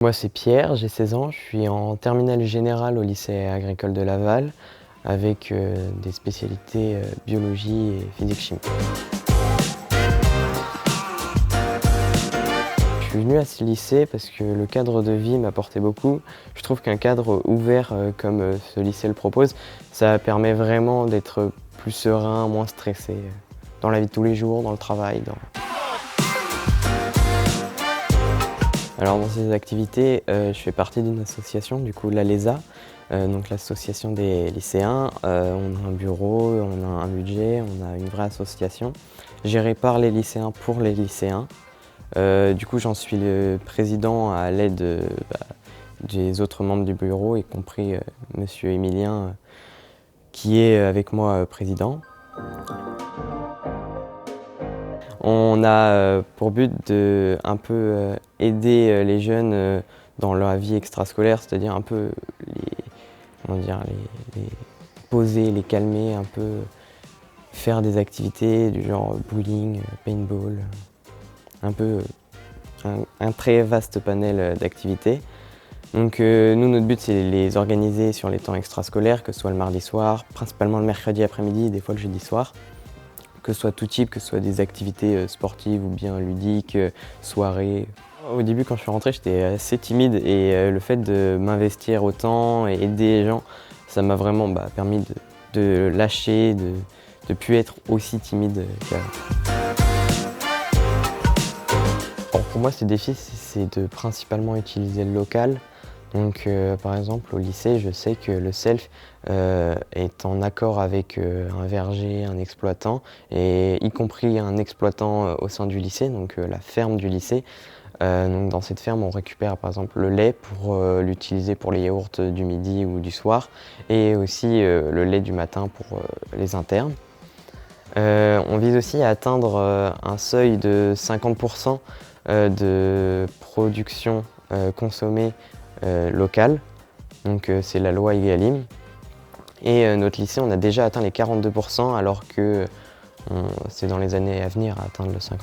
Moi, c'est Pierre, j'ai 16 ans, je suis en terminale générale au lycée agricole de Laval avec des spécialités biologie et physique-chimie. Je suis venu à ce lycée parce que le cadre de vie m'apportait beaucoup. Je trouve qu'un cadre ouvert comme ce lycée le propose, ça permet vraiment d'être plus serein, moins stressé dans la vie de tous les jours, dans le travail. Alors dans ces activités, je fais partie d'une association, du coup l'ALESA, donc l'association des lycéens. On a un bureau, on a un budget, on a une vraie association gérée par les lycéens pour les lycéens. Du coup j'en suis le président à l'aide des autres membres du bureau, y compris Monsieur Emilien qui est avec moi président. On a pour but de un peu aider les jeunes dans leur vie extrascolaire, c'est-à-dire un peu les poser, les calmer, un peu faire des activités du genre bowling, paintball, un peu un très vaste panel d'activités. Donc nous, notre but, c'est les organiser sur les temps extrascolaires, que ce soit le mardi soir, principalement le mercredi après-midi et des fois le jeudi soir. Que ce soit tout type, que ce soit des activités sportives ou bien ludiques, soirées. Au début, quand je suis rentré, j'étais assez timide et le fait de m'investir autant et aider les gens, ça m'a vraiment permis de lâcher, de ne plus être aussi timide qu'avant. Pour moi, ce défi, c'est de principalement utiliser le local. Donc par exemple au lycée, je sais que le self est en accord avec un verger, un exploitant, et y compris un exploitant au sein du lycée, donc la ferme du lycée. Donc dans cette ferme, on récupère par exemple le lait pour l'utiliser pour les yaourts du midi ou du soir, et aussi le lait du matin pour les internes. On vise aussi à atteindre un seuil de 50% de production consommée locale, donc c'est la loi Egalim. Et notre lycée, on a déjà atteint les 42% alors que c'est dans les années à venir à atteindre le 50%.